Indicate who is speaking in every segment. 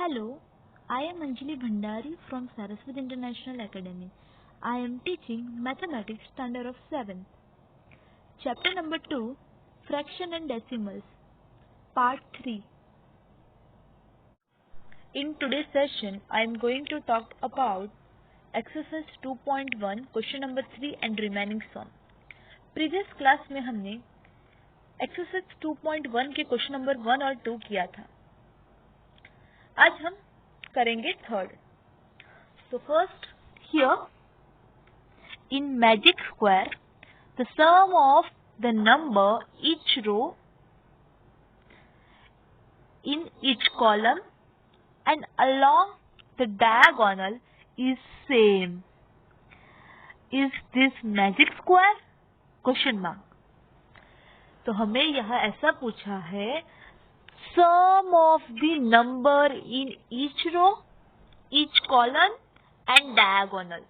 Speaker 1: Hello, I am Anjali Bhandari from Saraswati International Academy. I am teaching Mathematics Standard of 7th. Chapter number 2, Fraction and Decimals, Part 3. In today's session, I am going to talk about Exercise 2.1, Question number 3 and remaining sum. Previous class में हमने Exercise 2.1 के Question number 1 और 2 किया था. आज हम करेंगे third. So first, here in magic square, the sum of the number each row in each column and along the diagonal is same. Is this magic square? Question mark. तो हमें यहाँ ऐसा पूछा है, sum of the number in each row, each column and diagonal.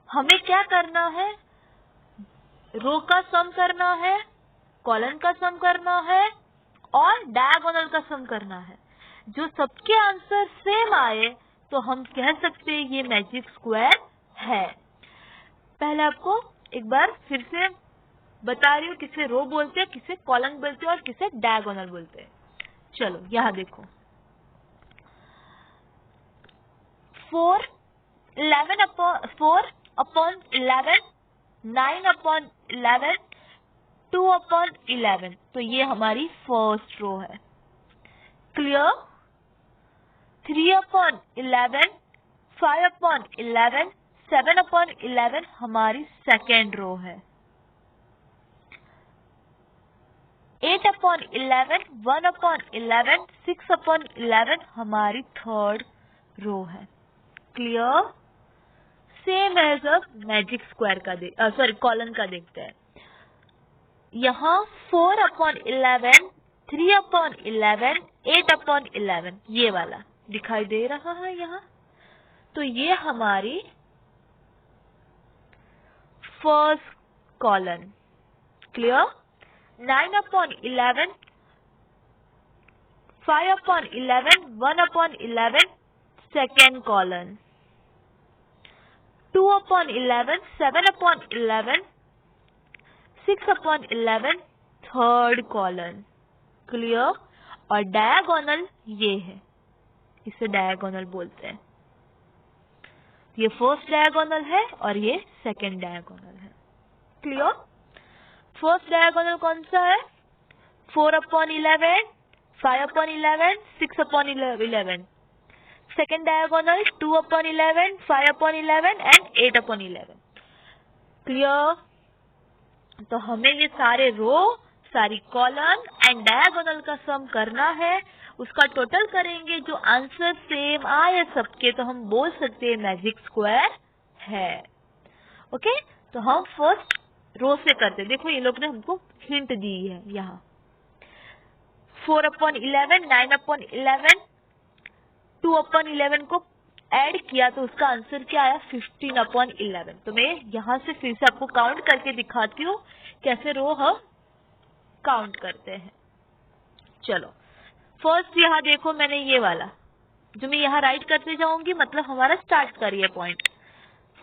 Speaker 1: हमें क्या करना है? रो का सम करना है, कॉलम का सम करना है और डायगोनल का सम करना है. जो सबके आंसर सेम आए तो हम कह सकते हैं ये मैजिक स्क्वायर है. पहले आपको एक बार फिर से बता रही हूँ किसे रो बोलते हैं, किसे कॉलम बोलते हैं और किसे डायगोनल बोलते हैं. चलो यहाँ देखो, 4 upon 11, 9 upon 11, 2 upon 11. तो ये हमारी फर्स्ट रो है. क्लियर? 3 upon 11, 5 upon 11, 7 upon 11 हमारी सेकेंड रो है. 8 upon 11, 1 upon 11, 6 upon 11 हमारी थर्ड रो है. Clear? Same as a magic square का कॉलम का देखते हैं. यहाँ 4 upon 11, 3 upon 11, 8 upon 11 ये वाला दिखाई दे रहा है यहाँ. तो ये हमारी first column. Clear? 9 upon 11, 5 upon 11, 1 upon 11 second column. 2 upon 11, 7 upon 11, 6 upon 11 third column. Clear? और डायगोनल ये है, इसे डायगोनल बोलते हैं. ये फर्स्ट डायगोनल है और ये सेकंड डायगोनल है. क्लियर? फर्स्ट डायगोनल कौन सा है? 4 upon 11, 5 upon 11, 6 upon 11. Second diagonal 2 upon 11, 5 upon 11 and 8 upon 11. Clear? तो हमें ये सारे रो, सारी कॉलम एंड डायगोनल का सम करना है. उसका टोटल करेंगे, जो आंसर सेम आए सबके तो हम बोल सकते हैं मैजिक स्क्वायर है. ओके, तो हम फर्स्ट रो से करते. देखो ये लोग ने हमको हिंट दी है यहाँ. 4 upon 11, 9 upon 11, 2 upon 11 को ऐड किया तो उसका आंसर क्या आया? 15 upon 11. तो मैं यहाँ से फिर से आपको काउंट करके दिखाती हूँ कैसे रो हम काउंट करते हैं. चलो फर्स्ट यहाँ देखो, मैंने ये वाला जो मैं यहाँ राइट करते जाऊंगी, मतलब हमारा स्टार्ट करिए पॉइंट.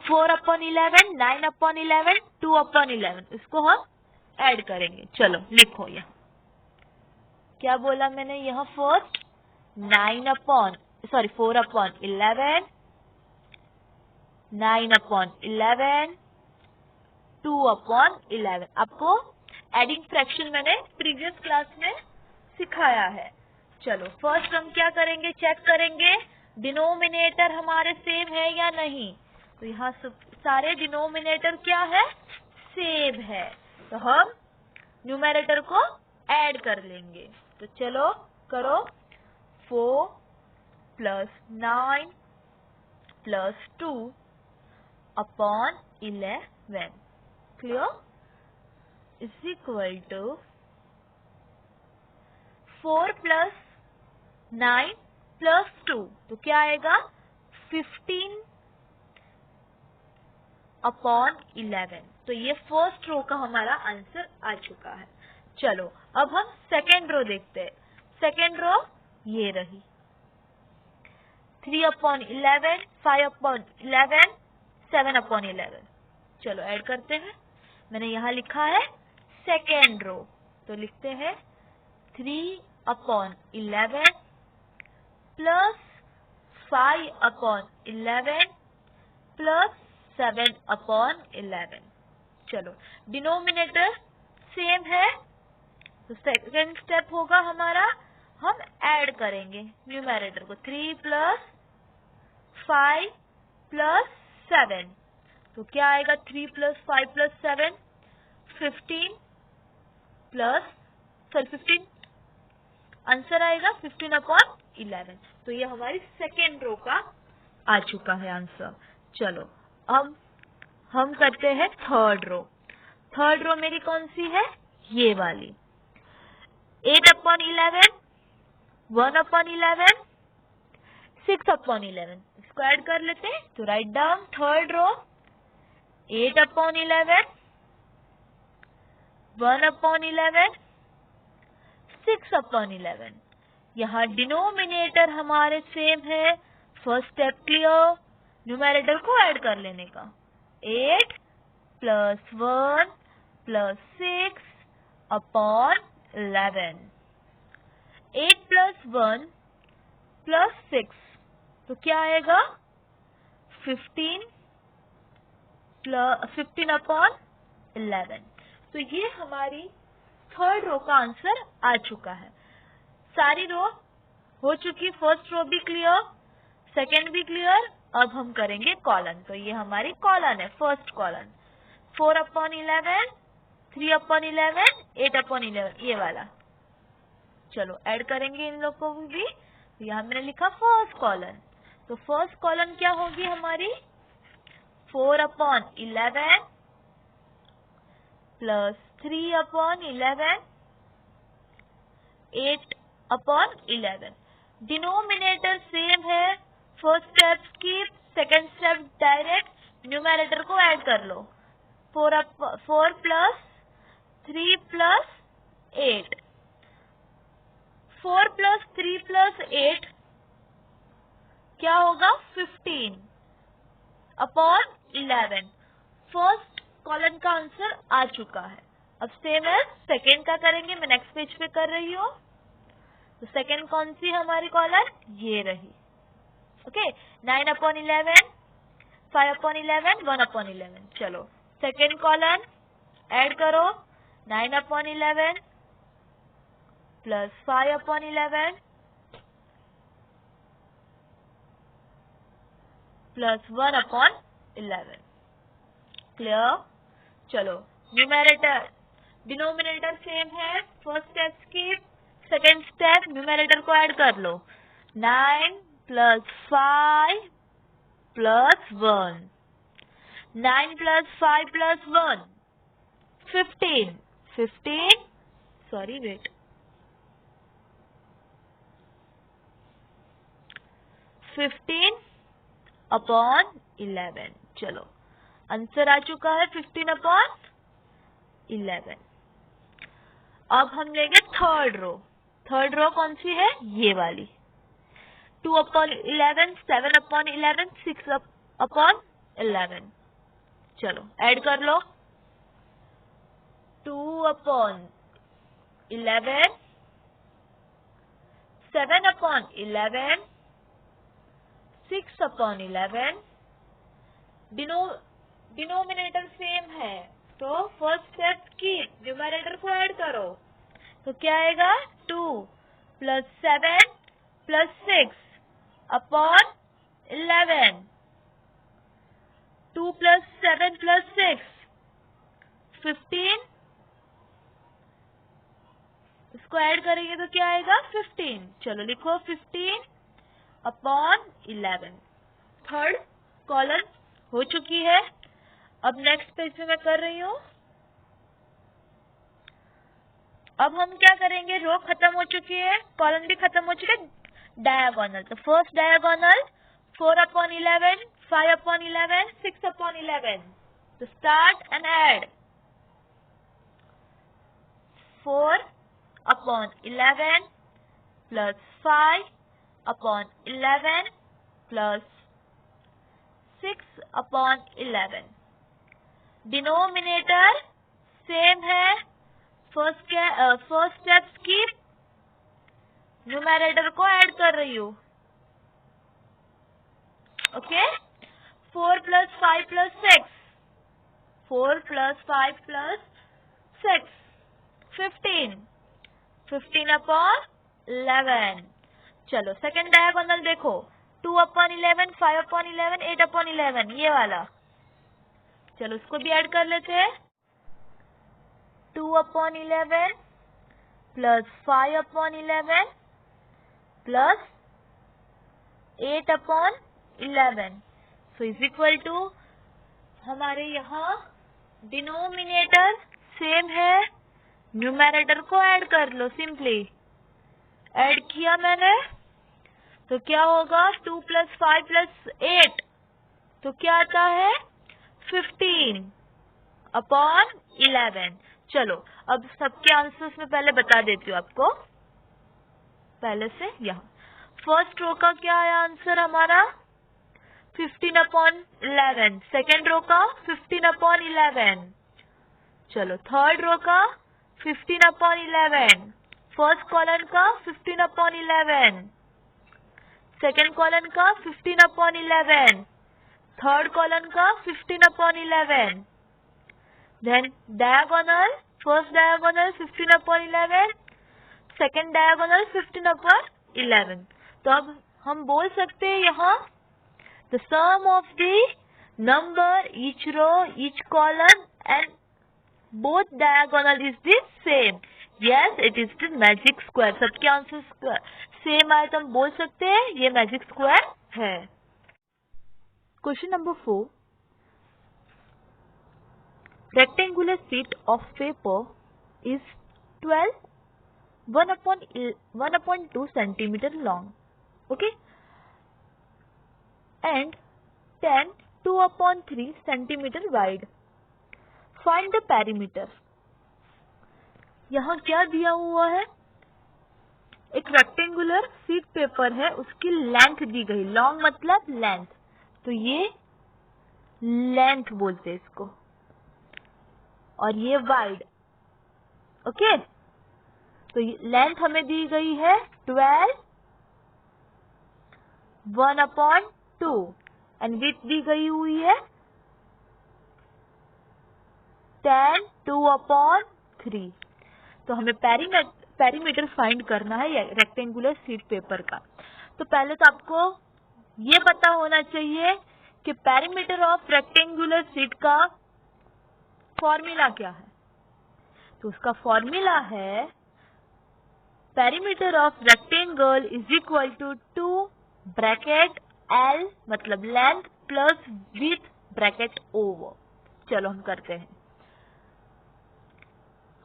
Speaker 1: 4 upon 11, 9 upon 11, 2 upon 11, इसको हम ऐड करेंगे. चलो लिखो यहाँ क्या बोला मैंने. यहाँ फर्स्ट 4 upon 11, 9 upon 11, 2 upon 11. आपको एडिंग फ्रैक्शन मैंने प्रीवियस क्लास में सिखाया है. चलो फर्स्ट हम क्या करेंगे, चेक करेंगे डिनोमिनेटर हमारे सेम है या नहीं. तो यहाँ सारे डिनोमिनेटर क्या है? सेम है. तो हम न्यूमरेटर को ऐड कर लेंगे. तो चलो करो. 4 plus 9 plus 2 upon 11. Clear? Is equal to 4 plus 9 plus 2. तो क्या आएगा? 15 upon 11. तो ये फर्स्ट रो का हमारा आंसर आ चुका है. चलो अब हम सेकेंड रो देखते हैं. सेकेंड रो ये रही. 3/11, 5/11, 7/11। चलो ऐड करते हैं। मैंने यहाँ लिखा है सेकेंड रो, तो लिखते हैं 3/11 प्लस 5/11 प्लस 7/11। चलो डिनोमिनेटर सेम है, तो सेकेंड स्टेप होगा हमारा, हम ऐड करेंगे न्यूमरेटर को। 3 प्लस 5 प्लस 7, तो क्या आएगा? 3 प्लस 5 प्लस 7, 15 प्लस 15, आंसर आएगा 15/11। तो ये हमारी सेकेंड रो का आ चुका है आंसर। चलो अब हम करते हैं थर्ड रो। थर्ड रो मेरी कौन सी है? ये वाली। 8/11, 1/11, 6/11, इसको ऐड कर लेते हैं। तो राइट डाउन थर्ड रो 8/11, 1/11, 6/11। यहाँ डिनोमिनेटर हमारे सेम है, फर्स्ट स्टेप क्लियर, न्यूमरेटर को ऐड कर लेने का। 8 प्लस 1 प्लस 6/11, 8 प्लस 1 प्लस 6, तो क्या आएगा? 15/11। तो ये हमारी थर्ड रो का आंसर आ चुका है। सारी रो हो चुकी, फर्स्ट रो भी क्लियर, सेकेंड भी क्लियर। अब हम करेंगे कॉलन। तो ये हमारी कॉलन है, फर्स्ट कॉलन 4/11, 3/11, 8/11, ये वाला। चलो ऐड करेंगे इन लोगों को भी। यहाँ मैंने लिखा फर्स्ट कॉलन, तो फर्स्ट कॉलन क्या होगी हमारी? 4/11 प्लस 3/11, 8/11। डिनोमिनेटर सेम है, first step skip, second step direct, numerator को ऐड कर लो। 4 प्लस 3 प्लस 8, 4 प्लस 3 प्लस 8 क्या होगा? 15/11। फर्स्ट कॉलम का आंसर आ चुका है। अब सेम है, सेकेंड का करेंगे। मैं नेक्स्ट पेज पे कर रही हूँ। तो सेकेंड कौन सी हमारी कॉलम? ये रही। ओके, 9/11, 5/11, 1/11। चलो सेकेंड कॉलम ऐड करो। 9/11 प्लस 5/11 प्लस 1/11। क्लियर? चलो न्यूमरेटर डिनोमिनेटर सेम है, first step skip, second step numerator को ऐड कर लो। 9 plus 5 plus 1, 9 plus 5 plus 1, 15, 15, sorry wait, 15/11। चलो आंसर आ चुका है 15/11। अब हम लेंगे थर्ड रो। थर्ड रो कौन सी है? ये वाली। 2/11, 7/11, 6/11। चलो ऐड कर लो। 2/11, 7/11, 6/11। डिनोमिनेटर सेम है, तो फर्स्ट स्टेप की न्यूमरेटर को ऐड करो। तो क्या आएगा? 2 प्लस 7 प्लस 6/11, 2 प्लस 7 प्लस 6, 15। इसको ऐड करेंगे तो क्या आएगा? 15। चलो लिखो 15/11। थर्ड कॉलम हो चुकी है। अब नेक्स्ट पेज पे मैं कर रही हूँ। अब हम क्या करेंगे? रो खत्म हो चुकी है, कॉलम भी खत्म हो चुके हैं। डायगोनल, तो फर्स्ट डायगोनल 4/11, 5/11, 6/11। तो start and add. 4/11 plus 5/11 plus 6/11। Denominator same है, फर्स्ट स्टेप्स की न्यूमरेटर को ऐड कर रही हूँ। ओके, 4 + 5 + 6, 4 + 5 + 6, 15, 15/11। चलो सेकंड डायगोनल देखो, 2/11, 5/11, 8/11, ये वाला। चलो इसको भी ऐड कर लेते हैं। 2/11 + 5/11 + 8/11, सो इज इक्वल टू, हमारे यहाँ डिनोमिनेटर सेम है, न्यूमरेटर को ऐड कर लो। सिंपली ऐड किया मैंने, तो क्या होगा, 2 + 5 + 8, तो क्या आता है 15/11। चलो अब सबके आंसर्स में पहले बता देती हूँ आपको, पहले से। यहाँ फर्स्ट रो का क्या है आंसर हमारा, 15/11। सेकेंड रो का 15/11। चलो थर्ड रो का 15/11। फर्स्ट कॉलम का 15/11। सेकेंड कॉलम का 15/11। थर्ड कॉलम का 15/11। Then diagonal, first diagonal 15/11, second diagonal 15/11। तो अब हम बोल सकते हैं यहाँ the sum of the number, each row, each column and both diagonal is the same. Yes, it is the magic square. सबके आंसर सेम आए तो हम बोल सकते हैं ये मैजिक स्क्वायर है। Question number 4, rectangular sheet of paper is 12 1/2 centimeter long, okay, and 10 2/3 centimeter wide. Find the perimeter. यहाँ क्या दिया हुआ है, एक रेक्टेंगुलर शीट पेपर है, उसकी लेंथ दी गई, लॉन्ग मतलब लेंथ, तो ये लेंथ बोलते हैं इसको, और ये वाइड। ओके, तो लेंथ हमें दी गई है 12 1/2 एंड विड्थ दी गई हुई है 10 2/3। तो हमें पेरीमीटर फाइंड करना है रेक्टेंगुलर शीट पेपर का। तो पहले तो आपको ये पता होना चाहिए कि पेरीमीटर ऑफ रेक्टेंगुलर शीट का फॉर्मूला क्या है। तो उसका फॉर्मूला है perimeter of rectangle is equal to 2 bracket L मतलब length plus width bracket over. चलो हम करते हैं।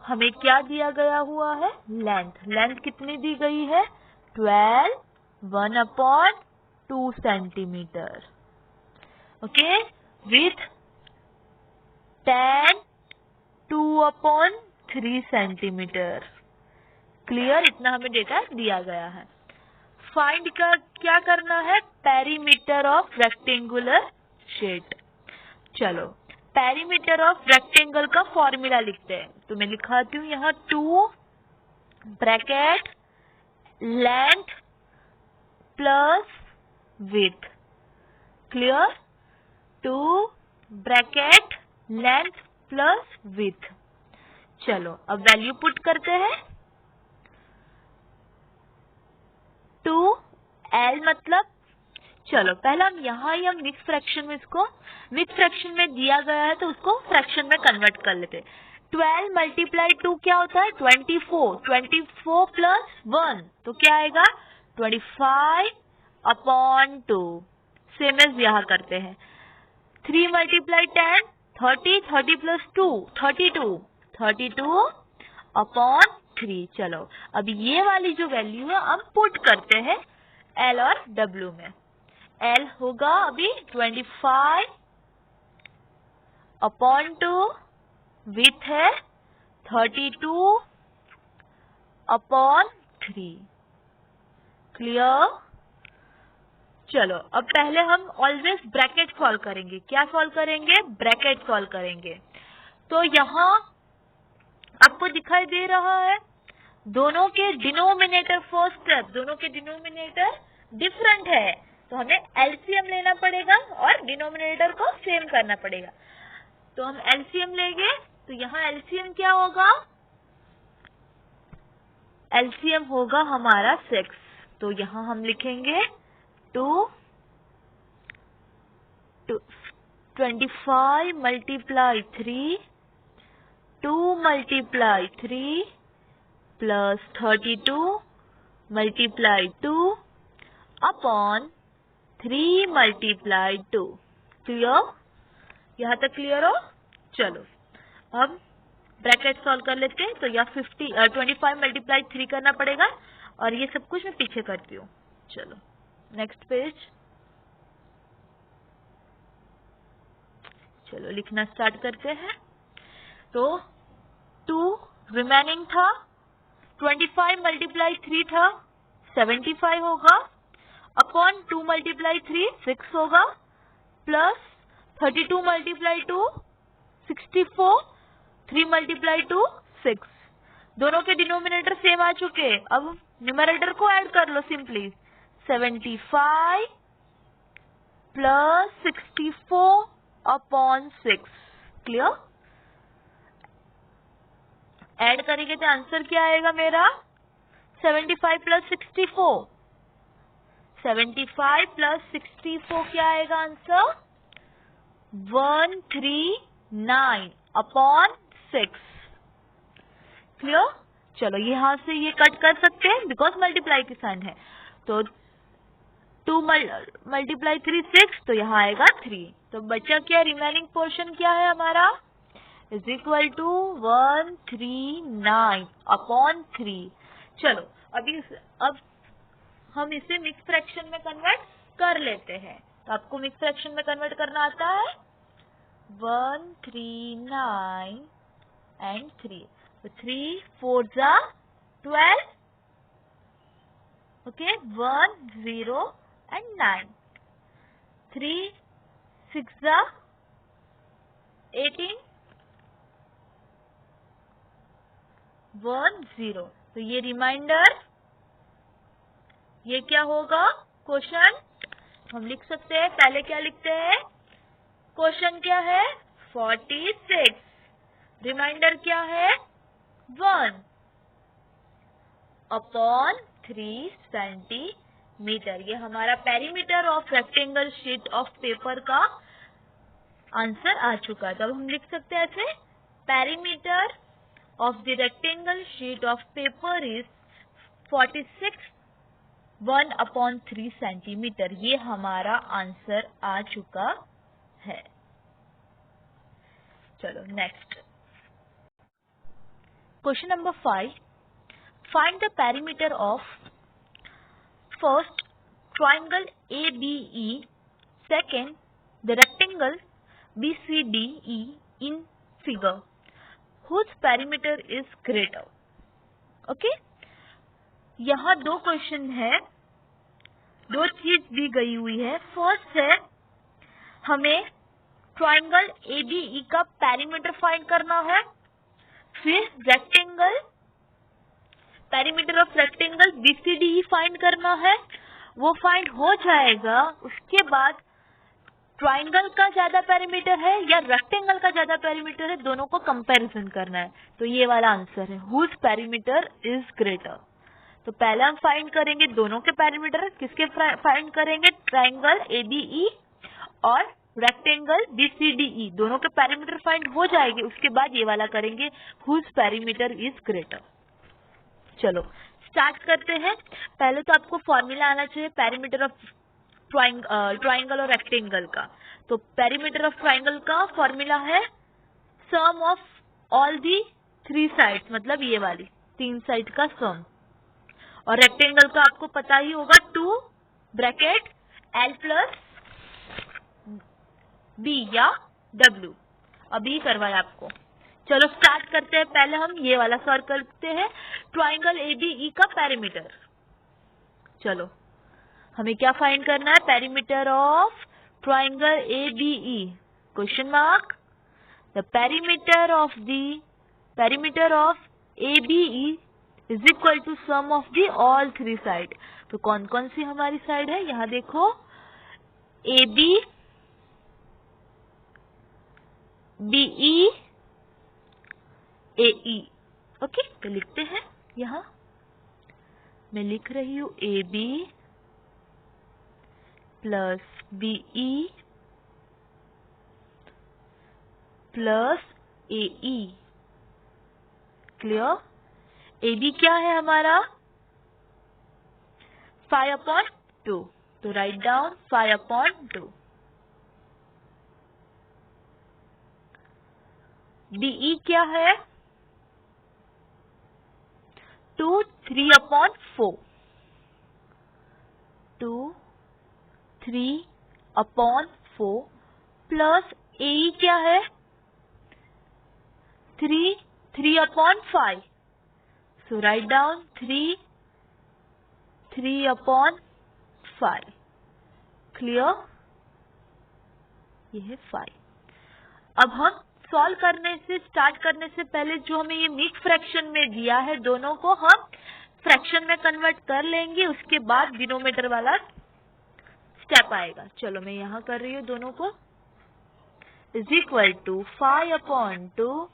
Speaker 1: हमें क्या दिया गया हुआ है, लेंथ। लेंथ कितनी दी गई है, 12 1/2 centimetre. Okay, width 10 2/3 centimetre. Clear, इतना हमें डेटा दिया गया है। फाइंड का क्या करना है, पेरीमीटर ऑफ रेक्टेंगुलर शीट। चलो पेरीमीटर ऑफ रेक्टेंगल का फॉर्मूला लिखते हैं। तो मैं लिखाती हूँ यहाँ 2 bracket length plus width. Clear, 2 bracket length plus width. चलो अब वैल्यू पुट करते हैं। 2L मतलब, चलो पहला हम यहाँ ही हम मिक्स फ्रैक्शन में, इसको मिक्स फ्रैक्शन में दिया गया है तो उसको फ्रैक्शन में कन्वर्ट कर लेते हैं। 12 × 2 क्या होता है, 24। 24 + 1 तो क्या आएगा, 25/2। सेम एज यहाँ करते हैं। 3 × 10 30, 30 + 2 32, 32/3। चलो अब ये वाली जो वैल्यू है हम पुट करते हैं L और W में। L होगा अभी 25/2, विड्थ है 32/3। क्लियर, चलो अब पहले हम ऑलवेज ब्रैकेट सॉल्व करेंगे। क्या सॉल्व करेंगे? ब्रैकेट सॉल्व करेंगे। तो यहाँ आपको दिखाई दे रहा है दोनों के डिनोमिनेटर, फर्स्ट स्टेप, दोनों के डिनोमिनेटर डिफरेंट है, तो हमें एलसीएम लेना पड़ेगा और डिनोमिनेटर को सेम करना पड़ेगा। तो हम एलसीएम लेंगे, तो यहाँ एलसीएम क्या होगा? एलसीएम होगा हमारा 6। तो यहाँ हम लिखेंगे 25 multiply 3, 2 multiply 3 plus 32 multiply 2 upon 3 multiply 2। Clear? यहाँ तक क्लियर हो? चलो अब ब्रैकेट सॉल्व कर लेते हैं। तो यहाँ 25 मल्टीप्लाई 3 करना पड़ेगा और ये सब कुछ मैं पीछे करती हूँ। चलो नेक्स्ट पेज। चलो लिखना स्टार्ट करते हैं। तो 2 रिमेनिंग था, 25 मल्टीप्लाई 3 था, 75 होगा, अपॉन 2 मल्टीप्लाई 3 6 होगा, प्लस 32 मल्टीप्लाई 2 64, 3 मल्टीप्लाई 2 6। दोनों के डिनोमिनेटर सेम आ चुके। अब न्यूमरेटर को ऐड कर लो simply. 75 plus 64 upon 6। Clear? Add करेंगे तो आंसर क्या आएगा मेरा? 75 प्लस 64। 75 प्लस 64 क्या आएगा आंसर? 139 अपॉन 6। क्लियर? चलो यहाँ से ये कट कर सकते हैं बिकॉज मल्टीप्लाई की साइन है। तो 2 मल्टीप्लाई 3 6, तो यहाँ आएगा 3। तो बचा क्या? रिमेनिंग पोर्शन क्या है हमारा? Is equal to 139 upon 3। चलो अब हम इसे मिक्स फ्रैक्शन में कन्वर्ट कर लेते हैं। तो आपको मिक्स फ्रैक्शन में कन्वर्ट करना आता है? 139 एंड 3। तो 3 4 जा 12, ओके, 1 0 एंड 9। 3 6 जा 18, 1 0। तो ये रिमाइंडर, ये क्या होगा? क्वेश्चन हम लिख सकते हैं। पहले क्या लिखते हैं? क्वेश्चन क्या है? 46। रिमाइंडर क्या है? 1 अपॉन 3 सेंटीमीटर। ये हमारा perimeter of rectangle sheet of paper का आंसर आ चुका है। तो अब हम लिख सकते हैं ऐसे, perimeter of the rectangle sheet of paper is 46 1 upon 3 centimetre. ये हमारा आंसर आ चुका है। चलो next question number 5। Find the perimeter of first triangle ABE, second the rectangle BCDE in figure whose perimeter is greater. Okay, यहाँ दो question है, दो चीज दी गई हुई है। फर्स्ट है हमें ट्राइंगल ABE का पेरीमीटर फाइंड करना है, फिर rectangle perimeter of rectangle BCDE find करना है। वो फाइंड हो जाएगा, उसके बाद ट्राइंगल का ज्यादा पेरीमीटर है या रेक्टेंगल का ज्यादा पेरीमीटर है, दोनों को कंपैरिजन करना है। तो ये वाला आंसर है, हुज पेरीमीटर इज ग्रेटर। तो पहले हम फाइंड करेंगे दोनों के पेरीमीटर। किसके फाइंड करेंगे? ट्राइंगल ABE और रेक्टेंगल BCDE, दोनों के पेरीमीटर फाइंड हो जाएंगे। उसके बाद ये वाला करेंगे, हुज पेरीमीटर इज ग्रेटर। चलो स्टार्ट करते हैं। पहले तो आपको फॉर्मूला आना चाहिए पेरीमीटर ऑफ ट्राइंगल और रेक्टेंगल का। तो पेरीमीटर ऑफ ट्राइंगल का फॉर्मूला है सम ऑफ ऑल दी 3 साइड्स, मतलब ये वाली 3 साइड का सम। और रेक्टेंगल का आपको पता ही होगा 2 ब्रैकेट L प्लस B या W। अभी करवाया आपको। चलो स्टार्ट करते हैं। पहले हम ये वाला सॉल्व करते हैं, ट्राइंगल ABE का पेरीमीटर। चलो हमें क्या फाइंड करना है? Perimeter of triangle ABE, question mark. The perimeter of ABE is equal to sum of the all three side. तो कौन कौन सी हमारी साइड है? यहाँ देखो, AB, BE, AE। ओके, तो लिखते हैं। यहाँ मैं लिख रही हूँ AB plus BE plus AE। Clear? AB क्या है हमारा? 5/2। तो राइट डाउन 5/2। BE क्या है? 2 3/4। 2 3/4 प्लस AE क्या है? 3 3/5। सो राइट डाउन 3 3/5। क्लियर? ये है 5। अब हम सॉल्व स्टार्ट करने से पहले जो हमें ये मिक्स फ्रैक्शन में दिया है, दोनों को हम फ्रैक्शन में कन्वर्ट कर लेंगे, उसके बाद डिनोमिनेटर वाला स्टेप आएगा। चलो मैं यहाँ कर रही हूँ दोनों को। Is equal to 5/2।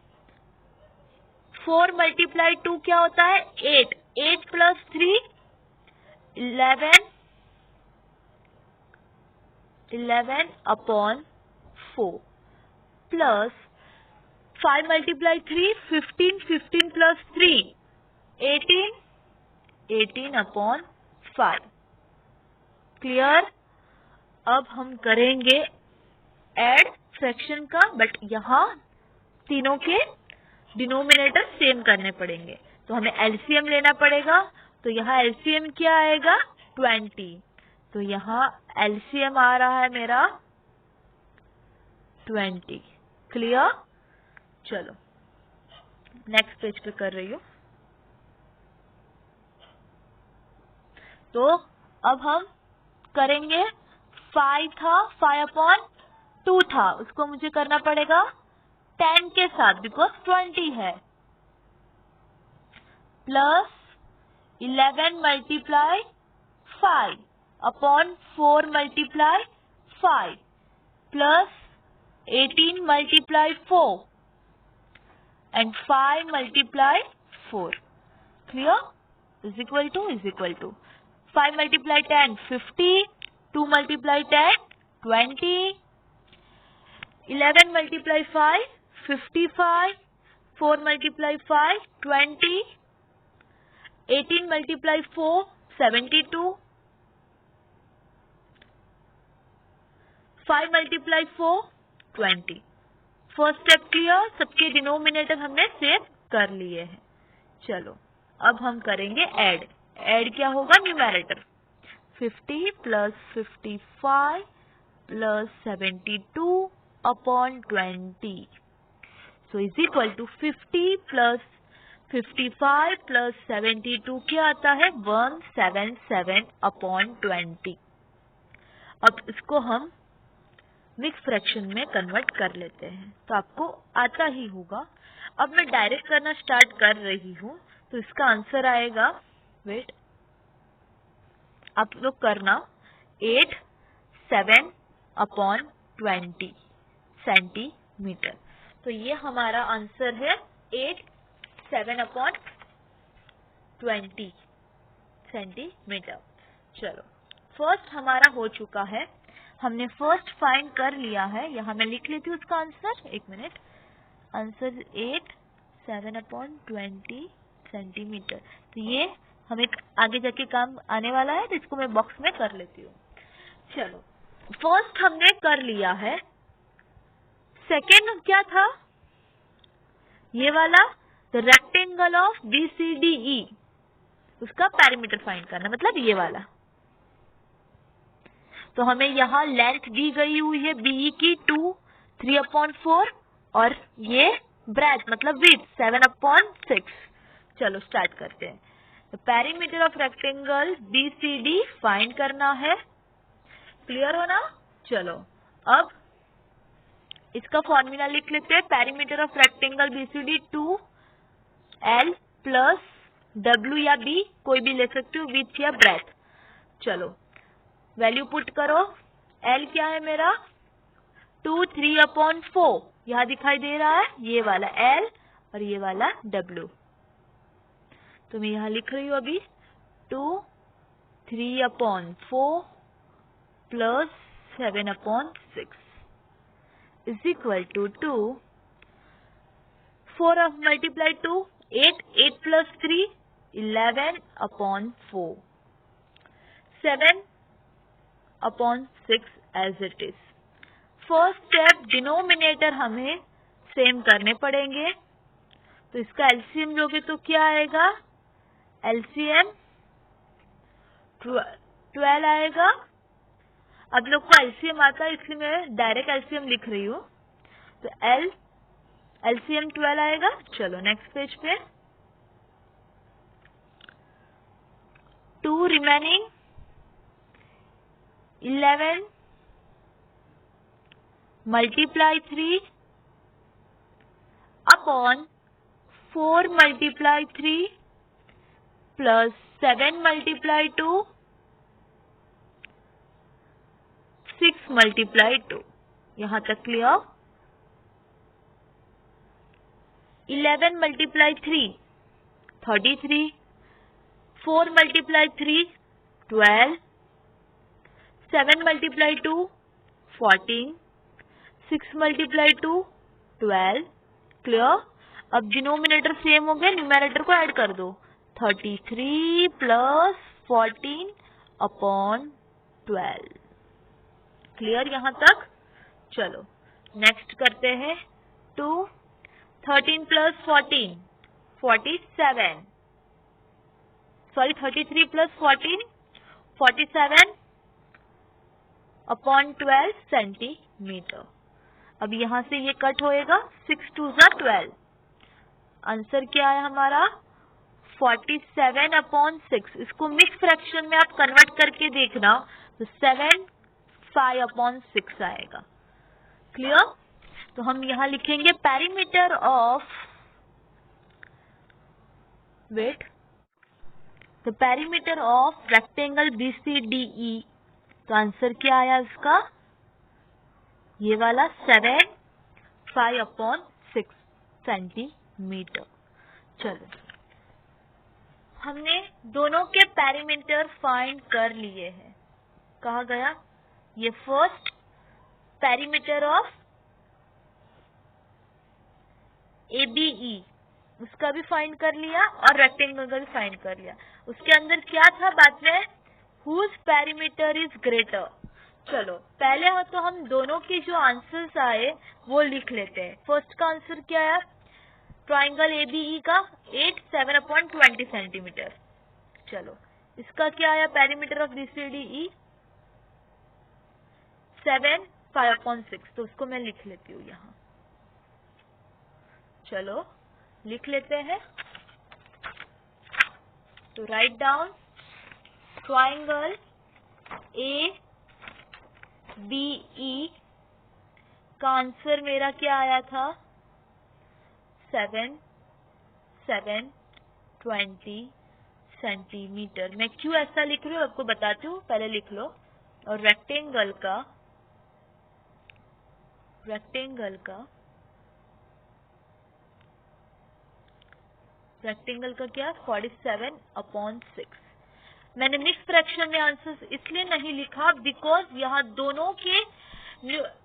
Speaker 1: 4 मल्टीप्लाई 2 क्या होता है? 8। 8 plus 3 11। 11/4 plus 5 multiply 3 15। 15 plus 3 18। 18/5। Clear? अब हम करेंगे ऐड फ्रैक्शन का, बट यहाँ तीनों के डिनोमिनेटर सेम करने पड़ेंगे, तो हमें एलसीएम लेना पड़ेगा। तो यहाँ एलसीएम क्या आएगा? 20। तो यहाँ एलसीएम आ रहा है मेरा 20। क्लियर? चलो नेक्स्ट पेज पे कर रही हूँ। तो अब हम करेंगे 5 था, 5/2 था, उसको मुझे करना पड़ेगा 10 के साथ, बिकॉज 20 है, plus 11 multiply 5/4 multiply 5 plus 18 multiply 4 and 5 multiply 4। Clear? Is equal to 5 multiply 10 50, 2 multiply 10 20, 11 multiply 5 55, 4 multiply 5 20, 18 multiply 4 72, 5 multiply 4 20। First step clear? सबके डिनोमिनेटर हमने सेव कर लिए हैं। चलो अब हम करेंगे ऐड। ऐड क्या होगा? Numerator 50 plus 55 plus 72/20। So is equal to 50 plus 55 plus 72 क्या आता है? 177/20। अब इसको हम मिक्स फ्रैक्शन में कन्वर्ट कर लेते हैं, तो आपको आता ही होगा। अब मैं डायरेक्ट करना स्टार्ट कर रही हूँ, तो इसका आंसर आएगा, वेट आप लोग करना, 8 7/20 सेंटीमीटर। तो ये हमारा आंसर है 8 7/20 सेंटीमीटर। चलो फर्स्ट हमारा हो चुका है, हमने फर्स्ट फाइंड कर लिया है। यहाँ मैं लिख लेती हूँ उसका आंसर, एक मिनट। Answer 8 7/20 centimetre. तो ये हमें आगे जाके काम आने वाला है, तो इसको मैं बॉक्स में कर लेती हूँ। चलो फर्स्ट हमने कर लिया है। सेकेंड क्या था? ये वाला, द रेक्टेंगल ऑफ BCDE, उसका पैरामीटर फाइंड करना, मतलब ये वाला। तो हमें यहाँ लेंथ दी गई हुई है BE की 2 3/4 और ये ब्रेथ मतलब विड्थ 7/6। चलो स्टार्ट करते हैं। Perimeter of rectangle BCD find करना है। क्लियर हो ना? चलो अब इसका फॉर्मूला लिख लेते हैं। Perimeter of rectangle BCD 2L plus W या B कोई भी ले सकते हो, विड्थ या ब्रेथ। चलो वैल्यू पुट करो। L क्या है मेरा 2 3/4 यहाँ दिखाई दे रहा है, ये वाला L और ये वाला W। तो मैं यहाँ लिख रही हूँ अभी 2 3/4 plus 7/6 is equal to 2 4 multiply 2 8 8 plus 3 11/4 7/6 as it is. First step denominator हमें सेम करने पड़ेंगे। तो इसका एलसीएम लोगे तो क्या आएगा? एलसीएम 12 आएगा। अब लोग को एलसीएम आता है इसलिए मैं डायरेक्ट एलसीएम लिख रही हूँ। तो एलसीएम 12 आएगा। चलो नेक्स्ट पेज पे 2 remaining 11 multiply 3 upon 4 multiply 3 plus 7 multiply 2 6 multiply 2। यहां तक clear? 11 multiply 3 33, 4 multiply 3 12, 7 multiply 2 14, 6 multiply 2 12। Clear? अब डिनोमिनेटर सेम हो गया, न्यूमरेटर को ऐड कर दो। 33 प्लस 14 अपॉन 12। क्लियर यहाँ तक? चलो नेक्स्ट करते हैं 2 13 plus 14 47, sorry 33 plus 14 47 upon 12 centimetre. अब यहां से ये कट होएगा 6 2 12। आंसर क्या है हमारा 47/6। इसको मिक्स फ्रैक्शन में आप कन्वर्ट करके देखना तो 7 5/6 आएगा। क्लियर? तो हम यहां लिखेंगे perimeter of wait the perimeter of rectangle BCDE। तो आंसर क्या आया इसका? ये वाला 7 5/6 सेंटीमीटर। चलो हमने दोनों के पेरीमीटर फाइंड कर लिए हैं। कहा गया ये फर्स्ट पेरीमीटर ऑफ ABE उसका भी फाइंड कर लिया और रेक्टेंगल का भी फाइंड कर लिया। उसके अंदर क्या था बाद में? Whose perimeter is greater. चलो पहले तो हम दोनों के जो आंसर्स आए वो लिख लेते हैं। फर्स्ट का आंसर क्या है? ट्राइंगल ABE का 8 7/20 सेंटीमीटर। चलो इसका क्या आया? Perimeter of BCDE 7 5/6। तो उसको मैं लिख लेती हूँ यहाँ। चलो लिख लेते हैं। तो राइट डाउन ट्राइंगल ABE का आंसर मेरा क्या आया था? 7 7/20 सेंटीमीटर। मैं क्यों ऐसा लिख रही हूँ आपको बताती हूँ, पहले लिख लो। और रेक्टेंगल का क्या? 47/6। मैंने मिक्स फ्रैक्शन में आंसर इसलिए नहीं लिखा बिकॉज यहाँ दोनों के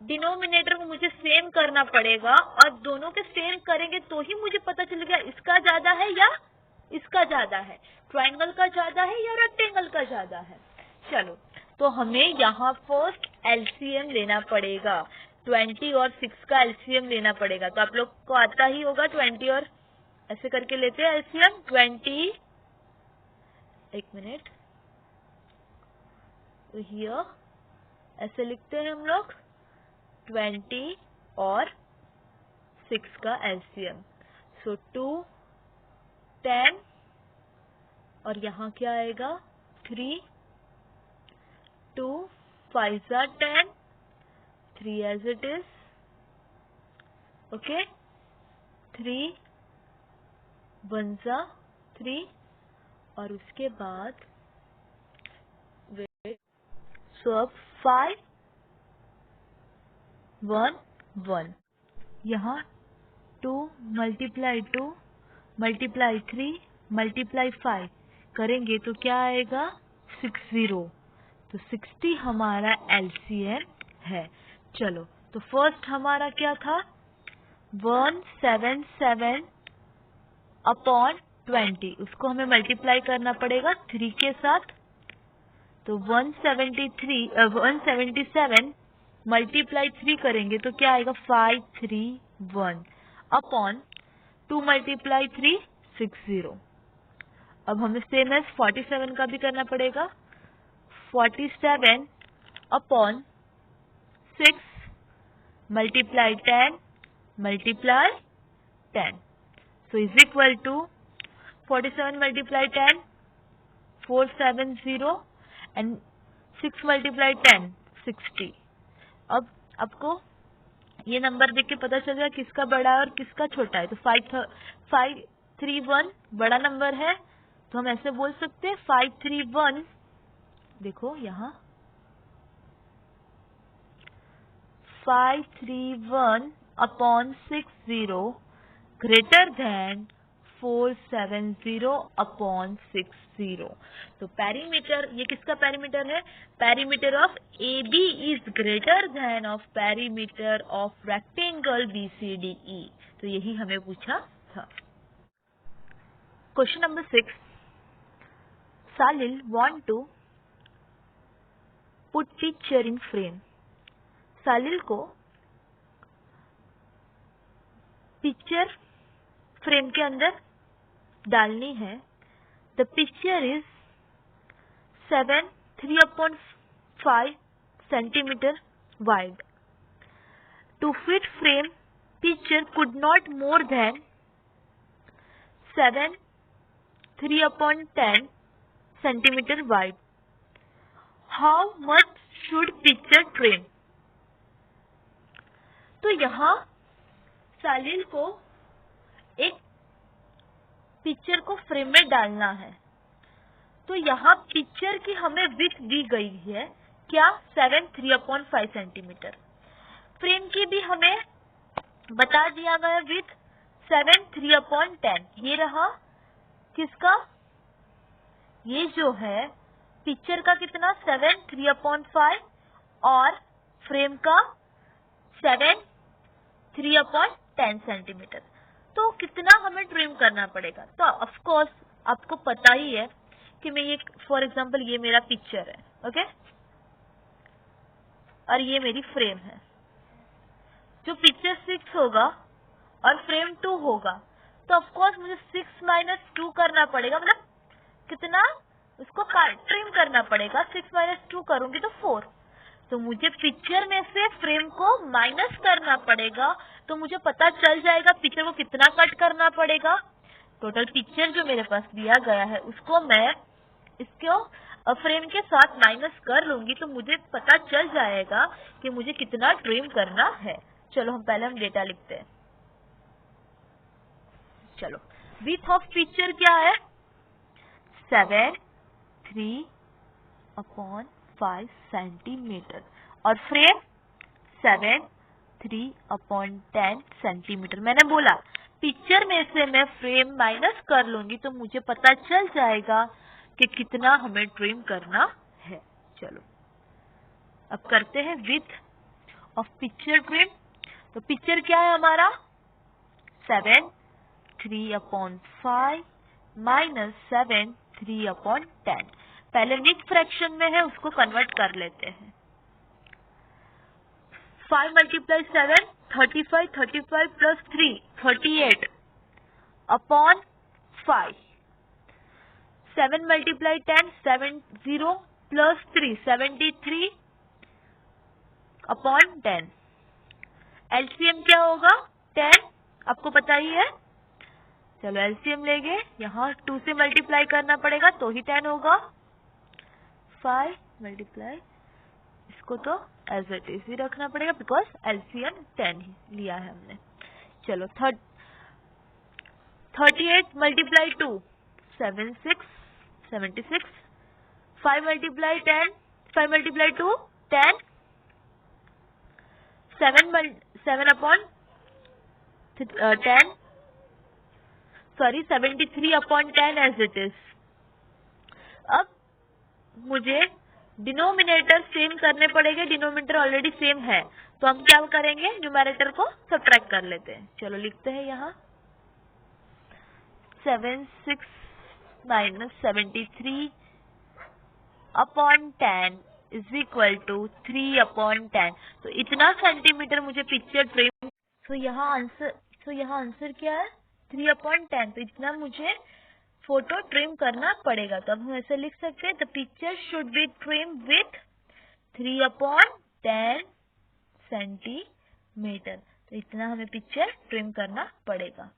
Speaker 1: डिनोमिनेटर को मुझे सेम करना पड़ेगा और दोनों के सेम करेंगे तो ही मुझे पता चलेगा इसका ज्यादा है या इसका ज्यादा है, ट्राइंगल का ज्यादा है या रेक्टेंगल का ज्यादा है। चलो तो हमें यहाँ फर्स्ट एलसीएम लेना पड़ेगा। 20 और 6 का एलसीएम लेना पड़ेगा। तो आप लोग को आता ही होगा 20 और ऐसे करके लेते हैं एलसीएम 20। एक मिनट, तो हियर ऐसे लिखते हैं हम लोग 20 और 6 का एलसीएम। सो 2 10 और यहाँ क्या आएगा 3, 2 5 are 10, 3 as it is, okay 3 1 are 3 और उसके बाद सो अब 5 1 1, यहाँ 2 मल्टीप्लाई 2 मल्टीप्लाई 3 मल्टीप्लाई 5 करेंगे तो क्या आएगा 60, तो 60 हमारा LCM है। चलो तो फर्स्ट हमारा क्या था 177 अपॉन 20, उसको हमें मल्टीप्लाई करना पड़ेगा 3 के साथ, तो 177 मल्टीप्लाई 3 करेंगे तो क्या आएगा 531 अपॉन 2 मल्टीप्लाई 3 60। अब हमें सेम एज 47 का भी करना पड़ेगा, 47 upon 6 multiply 10 multiply 10, so is equal to 47 multiply 10 470 and 6 multiply 10 60। अब आपको ये नंबर देख के पता चल गया किसका बड़ा है और किसका छोटा है। तो 531 बड़ा नंबर है, तो हम ऐसे बोल सकते हैं 531, देखो यहाँ 531 अपॉन 60 ग्रेटर देन 470 अपॉन 60। तो पेरीमीटर, ये किसका पेरीमीटर है, perimeter of AB is greater than of perimeter of rectangle BCDE। तो यही हमें पूछा था। Question number 6, Salil want to put picture in frame. Salil को पिक्चर फ्रेम के अंदर डालनी है। The picture is 3/5 centimetre wide. To fit frame picture could not more than 3/10 centimetre wide. How much should picture trim. तो यहाँ सालिल को एक पिक्चर को फ्रेम में डालना है, तो यहाँ पिक्चर की हमें विड्थ दी गई है क्या 3/5 सेंटीमीटर। फ्रेम की भी हमें बता दिया गया विड्थ 3/10। ये रहा किसका, ये जो है पिक्चर का कितना 3/5 और फ्रेम का 3/10 सेंटीमीटर। तो कितना हमें ट्रिम करना पड़ेगा। तो ऑफ कोर्स आपको पता ही है कि मैं ये फॉर एग्जांपल ये मेरा पिक्चर है, ओके, और ये मेरी फ्रेम है। जो पिक्चर 6 होगा और फ्रेम 2 होगा, तो ऑफ कोर्स मुझे 6 - 2 करना पड़ेगा, मतलब कितना उसको ट्रिम करना पड़ेगा। 6 - 2 करूंगी तो 4। तो मुझे पिक्चर में से फ्रेम को माइनस करना पड़ेगा, तो मुझे पता चल जाएगा पिक्चर को कितना कट करना पड़ेगा। टोटल पिक्चर जो मेरे पास दिया गया है उसको मैं इसको फ्रेम के साथ माइनस कर लूंगी, तो मुझे पता चल जाएगा कि मुझे कितना ट्रिम करना है। चलो हम पहले डेटा लिखते हैं। चलो विड्थ ऑफ पिक्चर क्या है 3/5 सेंटीमीटर और फ्रेम 3/10 सेंटीमीटर। मैंने बोला पिक्चर में से मैं फ्रेम माइनस कर लूंगी तो मुझे पता चल जाएगा कि कितना हमें ट्रिम करना है। चलो अब करते हैं विड्थ ऑफ पिक्चर ट्रिम। तो पिक्चर क्या है हमारा 3/5 माइनस 3/10। पहले निक फ्रैक्शन में है उसको कन्वर्ट कर लेते हैं। 5 × 7 35, 35 plus 3 38 upon 5। 7 × 10 70 plus 3 73 upon 10। LCM क्या होगा 10, आपको पता ही है चलो एलसीएम लेंगे, यहाँ 2 से मल्टीप्लाई करना पड़ेगा तो ही 10 होगा। 5 मल्टीप्लाई, इसको तो एज इट इज ही रखना पड़ेगा बिकॉज एलसीएम 10 ही लिया है हमने। चलो 38 multiply 2 76। 5 multiply 10, 5 multiply 2 10। 7 upon 10, sorry 73 upon 10 as it is. अब मुझे डिनोमिनेटर सेम करने पड़ेंगे, डिनोमिनेटर ऑलरेडी सेम है, तो हम क्या करेंगे, न्यूमरेटर को सब्ट्रैक्ट कर लेते हैं। चलो लिखते हैं यहाँ 76 minus 73 upon 10 is equal to 3 upon 10। तो इतना सेंटीमीटर मुझे पिक्चर ट्रिम, तो यहाँ आंसर क्या है 3 अपॉन 10। तो इतना मुझे फोटो ट्रिम करना पड़ेगा। तो अब हम ऐसे लिख सकते हैं the picture should be trim with 3 upon 10 centimetre. तो इतना हमें पिक्चर ट्रिम करना पड़ेगा।